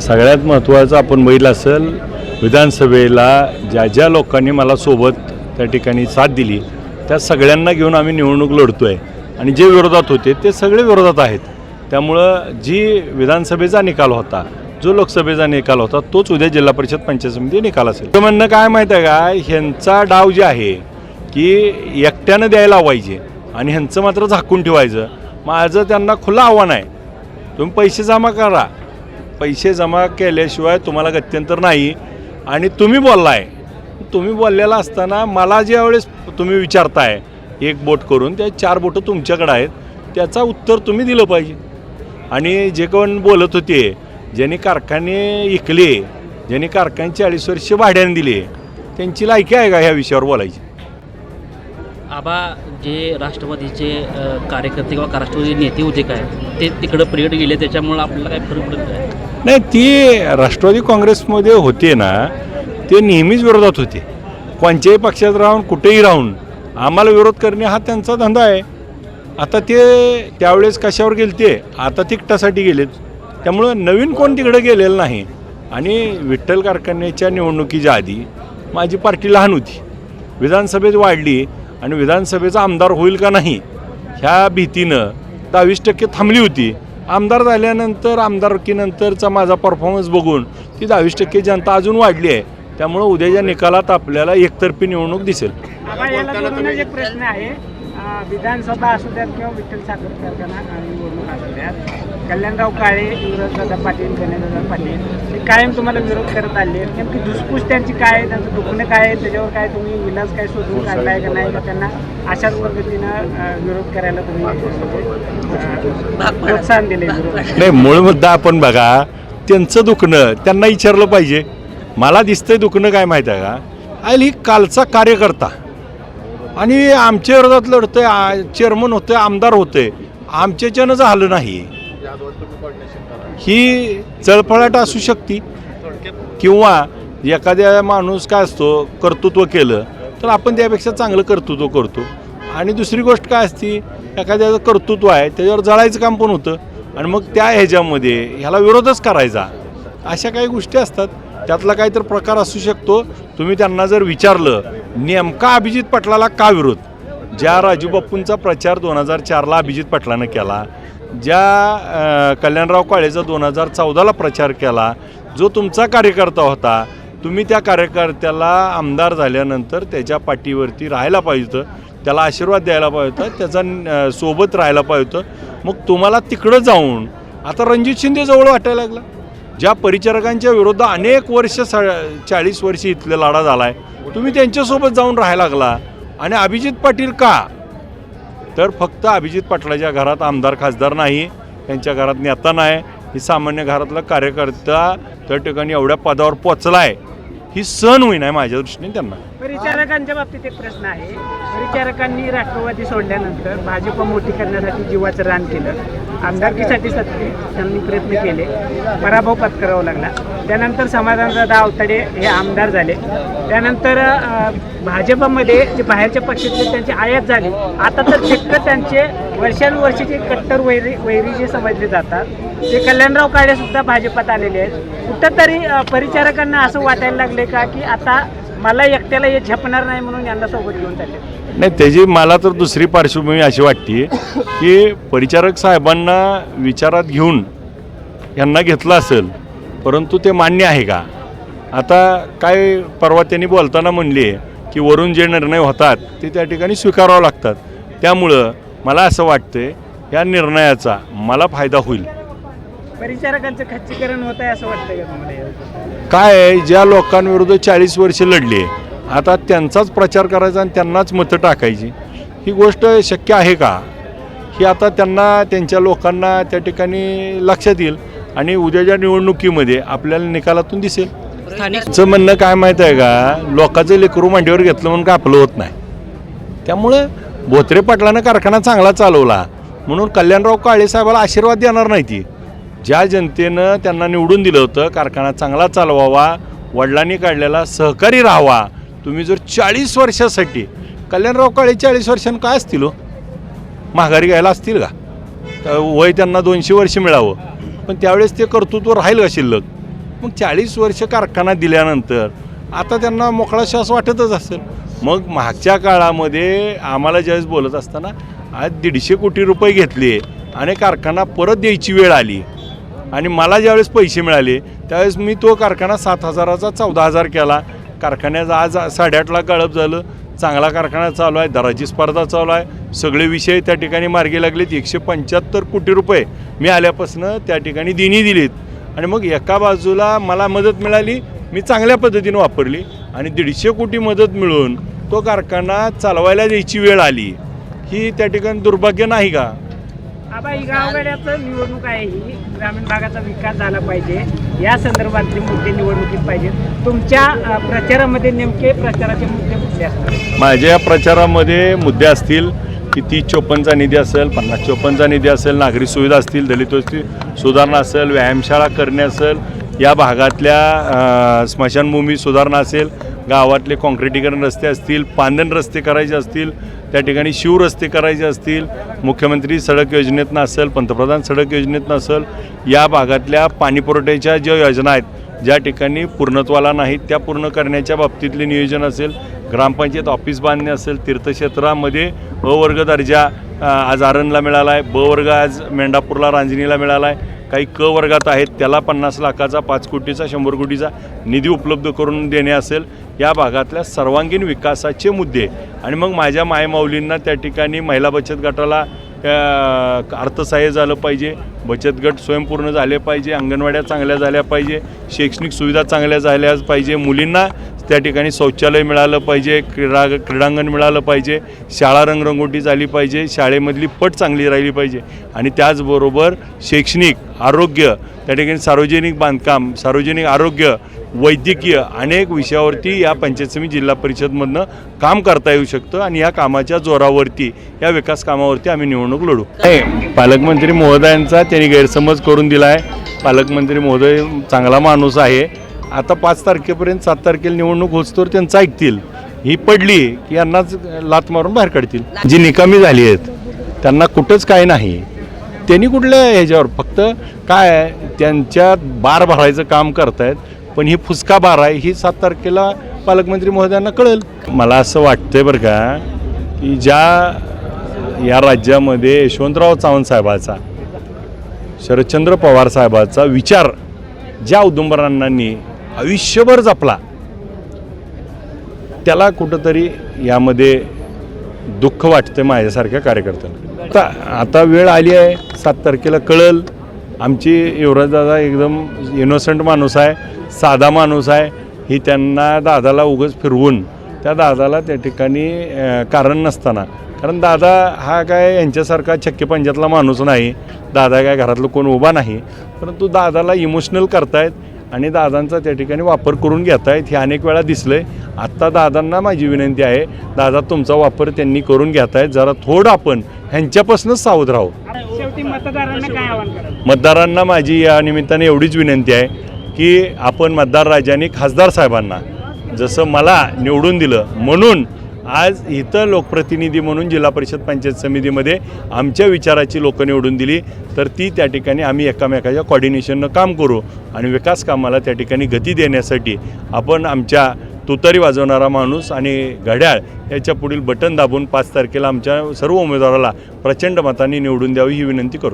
सगळ्यात महत्त्वाचं आपण बघितलं असेल, विधानसभेला ज्या ज्या लोकांनी मला सोबत त्या ठिकाणी साथ दिली त्या सगळ्यांना घेऊन आम्ही निवडणूक लढतो आहे आणि जे विरोधात होते ते सगळे विरोधात आहेत. त्यामुळं जी विधानसभेचा निकाल होता, जो लोकसभेचा निकाल होता, तोच उद्या जिल्हा परिषद पंचायत समिती निकाल असेल. तर म्हणणं काय माहीत आहे का, ह्यांचा डाव जे आहे की एकट्यानं द्यायला लावायचे आणि ह्यांचं मात्र झाकून ठेवायचं. माझं त्यांना खुलं आव्हान आहे, तुम्ही पैसे जमा करा, पैसे जमा केल्याशिवाय तुम्हाला गत्यंतर नाही. आणि तुम्ही बोललाय, तुम्ही बोललेला असताना मला ज्यावेळेस तुम्ही विचारताय एक बोट करून, त्या 4 बोटं तुमच्याकडे आहेत, त्याचा उत्तर तुम्ही दिलं पाहिजे. आणि जे कोण बोलत होते, ज्यांनी कारखाने इकले, ज्यांनी कारखाने 40 वर्ष भाड्याने दिले, त्यांची लायकी आहे का ह्या विषयावर बोलायची? आबा जे राष्ट्रवादीचे कार्यकर्ते किंवा राष्ट्रवादी नेते होते काय, ते तिकडं पिरियड गेले, त्याच्यामुळे आपल्याला काय फरक पडत काय? नाही, ती राष्ट्रवादी काँग्रेसमध्ये होते ना, ते नेहमीच विरोधात होते. कोणत्याही पक्षात राहून कुठेही राहून आम्हाला विरोध करणे हा त्यांचा धंदा आहे. आता ते त्यावेळेस कशावर गेले, ते आता तिकटासाठी गेलेत. त्यामुळं नवीन कोण तिकडे गेलेलं नाही. आणि विठ्ठल कारखान्याच्या निवडणुकीच्या आधी माझी पार्टी लहान होती, विधानसभेत वाढली आणि विधानसभेचा आमदार होईल का नाही ह्या भीतीनं 22% थांबली होती. आमदार झाल्यानंतर, आमदारकीनंतरचा माझा परफॉर्मन्स बघून ती 22% जनता अजून वाढली आहे. त्यामुळं उद्याच्या निकालात आपल्याला एकतर्फी निवडणूक दिसेल. एक प्रश्न आहे, विधानसभा असू द्यात किंवा विठ्ठल साखर कारखाना निवडणूक असू द्यात, कल्याणराव काळे, युवराजदादा पाटील, गणेशदादा पाटील हे कायम तुम्हाला विरोध करत आले. नेमकी धुसफूस त्यांची काय आहे, त्यांचं दुखणं काय आहे, त्याच्यावर काय तुम्ही विलास काय शोधून काढलाय का नाही, का त्यांना अशाच पद्धतीनं विरोध करायला तुम्ही प्रोत्साहन दिले? नाही, मूळ मुद्दा आपण बघा, त्यांचं दुखणं त्यांना विचारलं पाहिजे. मला दिसतंय दुखणं काय माहीत आहे का, आयल ही कालचा कार्यकर्ता आणि आमच्या विरोधात लढतोय, चेअरमन होतोय, आमदार होतोय, आमच्याच्यानं झालं नाही. ही चळफळाट असू शकते किंवा एखाद्या माणूस काय असतो, कर्तृत्व केलं तर आपण त्यापेक्षा चांगलं कर्तृत्व करतो. आणि दुसरी गोष्ट काय असती, एखाद्याचं कर्तृत्व आहे त्याच्यावर जळायचं काम पण होतं आणि मग त्या ह्याच्यामध्ये ह्याला विरोधच करायचा. अशा काही गोष्टी असतात, त्यातला काहीतरी प्रकार असू शकतो. तुम्ही त्यांना जर विचारलं नेमका अभिजित पाटलाला का विरोध, ज्या राजू बाप्पूंचा प्रचार 2004ला अभिजित पाटलानं केला, ज्या कल्याणराव काळेचा 2014ला प्रचार केला, जो तुमचा कार्यकर्ता होता, तुम्ही त्या कार्यकर्त्याला आमदार झाल्यानंतर त्याच्या पाठीवरती राहायला पाहिजे होतं, त्याला आशीर्वाद द्यायला पाहिजे होता, त्याचा सोबत राहायला पाहिजे होतं. मग तुम्हाला तिकडं जाऊन आता रणजित शिंदे जवळ वाटायला लागला. ज्या परिचारकांच्या विरोधात अनेक वर्ष 40 वर्ष इथले लढा झाला आहे, तुम्ही त्यांच्यासोबत जाऊन राहायला लागला. आणि अभिजित पाटील का, तर फक्त अभिजित पाटलाच्या घरात आमदार खासदार नाही, त्यांच्या घरात नेता नाही, ही सामान्य घरातला कार्यकर्ता त्या ठिकाणी एवढ्या पदावर पोचला आहे, ही सण होईन आहे माझ्या दृष्टीने त्यांना. परिचारकांच्या बाबतीत एक प्रश्न आहे, परिचारकांनी राष्ट्रवादी सोडल्यानंतर भाजप मोठी करण्यासाठी जीवाचं रान केलं, आमदारकीसाठी त्यांनी प्रयत्न केले, पराभव पत्करावा लागला. त्यानंतर समाधानदादा आवताडे हे आमदार झाले. त्यानंतर भाजपमध्ये जे बाहेरच्या पक्षातले त्यांची आयात झाली. आता तर चक्क त्यांचे वर्षानुवर्षीचे कट्टर वैरी जे समजले जातात ते कल्याणराव काळे सुद्धा भाजपात आलेले आहेत. कुठंतरी परिचारकांना असं वाटायला लागले का की आता मला एकट्याला हे झेपणार नाही म्हणून यांना सोबत घेऊन चालले? नाही, त्याची मला तर दुसरी पार्श्वभूमी अशी वाटते की परिचारक साहेबांना विचारात घेऊन यांना घेतलं असेल, परंतु ते मान्य आहे का? आता काय परवा त्यांनी बोलताना म्हणले की वरून जे निर्णय होतात ते त्या ठिकाणी स्वीकारावं लागतात. त्यामुळं मला असं वाटतं या निर्णयाचा मला फायदा होईल. परिचारकांचं खच्चीकरण होत आहे असं वाटतं का तुम्हाला? काय, ज्या लोकांविरुद्ध 40 वर्ष लढले, आता त्यांचाच प्रचार करायचा आणि त्यांनाच मतं टाकायची, ही गोष्ट शक्य आहे का? ही आता त्यांना, त्यांच्या लोकांना त्या ठिकाणी लक्षात येईल आणि उद्याच्या निवडणुकीमध्ये आपल्याला निकालातून दिसेल. स्थानिकचं म्हणणं काय माहीत आहे का, लोकांचं लेकरू मांडीवर घेतलं म्हणून का आपलं होत नाही. त्यामुळं भोत्रे पाटलानं कारखाना चांगला चालवला म्हणून कल्याणराव काळे साहेबाला आशीर्वाद देणार नाही. ती ज्या जनतेनं त्यांना निवडून दिलं होतं, कारखाना चांगला चालवावा, वडिलांनी काढलेला सहकारी राहावा. तुम्ही जर 40 वर्षासाठी, कल्याणराव काळे 40 वर्षांनी काय असतील हो, माघारी घ्यायला असतील का? वय त्यांना 200 वर्ष मिळावं, पण त्यावेळेस ते कर्तृत्व राहील का शिल्लक? मग 40 वर्ष कारखाना दिल्यानंतर आता त्यांना मोकळा श्वास वाटतच असेल. मग मागच्या काळामध्ये आम्हाला ज्यावेळेस बोलत असताना आज 150 कोटी रुपये घेतले आणि कारखाना परत द्यायची वेळ आली आणि मला ज्यावेळेस पैसे मिळाले त्यावेळेस मी तो कारखाना 7,000चा 14,000 केला. कारखान्याचं आज 8.5 लाख गाळप झालं. चांगला कारखाना चालू आहे, दराची स्पर्धा चालू आहे, सगळे विषय त्या ठिकाणी मार्गी लागलेत. 175 कोटी रुपये मी आल्यापासून त्या ठिकाणी देणी दिलीत आणि मग एका बाजूला मला मदत मिळाली, मी चांगल्या पद्धतीनं वापरली आणि 150 कोटी मदत मिळून तो कारखाना चालवायला द्यायची वेळ आली. ही त्या ठिकाणी दुर्भाग्य नाही का? आबा ही गावगाड्याचं निवडणूक आहे, ही ग्रामीण भागाचा विकास झाला पाहिजे, या संदर्भातले मुद्दे निवडणुकीत पाहिजेत. तुमच्या प्रचारामध्ये नेमके प्रचाराचे मुद्दे कुठले असतात? माझ्या प्रचारामध्ये मुद्दे असतील की 30-54चा निधी असेल, 50-54चा निधी असेल, नागरी सुविधा असतील, दलित वस्ती सुधारणा असेल, व्यायामशाळा करणे असेल, या भागातल्या स्मशानभूमी सुधारणा असेल, गावातले काँक्रिटीकरण रस्ते असतील, पांदन रस्ते करायचे असतील, त्या ठिकाणी शिवरस्ते करायचे असतील, मुख्यमंत्री सडक योजनेतनं असेल, पंतप्रधान सडक योजनेतनं असेल, या भागातल्या पाणीपुरवठ्याच्या ज्या योजना आहेत ज्या ठिकाणी पूर्णत्वाला नाहीत त्या पूर्ण करण्याच्या बाबतीतले नियोजन असेल, ग्रामपंचायत ऑफिस बांधणे असेल, तीर्थक्षेत्रामध्ये अ वर्ग दर्जा आज आरणला मिळाला आहे, ब वर्ग आज मेंढापूरला रांजणीला मिळाला आहे, काही क वर्गात आहेत त्याला 50 लाखाचा 5 कोटीचा 100 कोटीचा निधी उपलब्ध करून देणे असेल, या भागातल्या सर्वांगीण विकासाचे मुद्दे. आणि मग माझ्या मायमाऊलींना त्या ठिकाणी महिला बचत गटाला अर्थसहाय्य झालं पाहिजे, बचत गट स्वयंपूर्ण झाले पाहिजे, अंगणवाड्या चांगल्या झाल्या पाहिजे, शैक्षणिक सुविधा चांगल्या झाल्या पाहिजे, मुलींना त्या ठिकाणी शौचालय मिळालं पाहिजे, क्रीडांगण मिळालं पाहिजे, शाळा रंगरंगोटी झाली पाहिजे, शाळेमधली पट चांगली राहिली पाहिजे आणि त्याचबरोबर शैक्षणिक, आरोग्य, त्या ठिकाणी सार्वजनिक बांधकाम, सार्वजनिक आरोग्य, वैद्यकीय अनेक विषयावरती या पंचायत समिती जिल्हा परिषदमधनं काम करता येऊ शकतं आणि या कामाच्या जोरावरती या विकास कामावरती आम्ही निवडणूक लढू. पालकमंत्री महोदयांचा त्यांनी गैरसमज करून दिला आहे. पालकमंत्री महोदय चांगला माणूस आहे. आता 5 तारखेपर्यंत 7 तारखेला निवडणूक होतोवर त्यांचं ऐकतील. ही पडली की यांनाच लात मारून बाहेर काढतील. जी निकामी झाली आहेत त्यांना कुठंच काय नाही. त्यांनी कुठल्या ह्याच्यावर फक्त काय आहे त्यांच्यात बार भरायचं काम करतायत, पण ही फुसका बार आहे ही 7 तारखेला पालकमंत्री महोदयांना कळेल. मला असं वाटतंय बरं का की या राज्यामध्ये यशवंतराव चव्हाण साहेबाचा, शरदचंद्र पवार साहेबाचा विचार ज्या औदुंबरांनी आयुष्यभर जपला त्याला कुठंतरी यामध्ये दुःख वाटतं माझ्यासारख्या कार्यकर्त्यांना. आता वेळ आली आहे, 7 तारखेला कळेल. आमची युवराजदादा एकदम इनोसंट माणूस आहे, साधा माणूस आहे. ही त्यांना दादाला उगाच फिरवून त्या दादाला त्या ठिकाणी कारण नसताना, कारण दादा हा काय यांच्यासारखा छक्के पंजातला माणूस नाही, दादा काय घरातलं कोण उभा नाही, परंतु दादाला इमोशनल करतायत आणि दादांचा त्या ठिकाणी वापर करून घेत आहेत. हे अनेक वेळा दिसलं आहे. आत्ता दादांना माझी विनंती आहे, दादा तुमचा वापर त्यांनी करून घेत आहेत, जरा थोडं आपण ह्यांच्यापासूनच सावध राहू. शेवटी मतदारांना काय आवाहन कराल? मतदारांना माझी या निमित्ताने एवढीच विनंती आहे की आपण मतदार राजांनी खासदार साहेबांना जसं मला निवडून दिलं म्हणून आज इथं लोकप्रतिनिधी म्हणून जिल्हा परिषद पंचायत समितीमध्ये आमच्या विचाराची लोकं निवडून दिली, तर ती त्या ठिकाणी आम्ही एकामेकाच्या कॉर्डिनेशननं काम करू आणि विकास कामाला त्या ठिकाणी गती देण्यासाठी आपण आमच्या तुतारी वाजवणारा माणूस आणि घड्याळ याच्या पुढील बटन दाबून 5 तारखेला आमच्या सर्व उमेदवाराला प्रचंड मतांनी निवडून द्यावी ही विनंती करतो.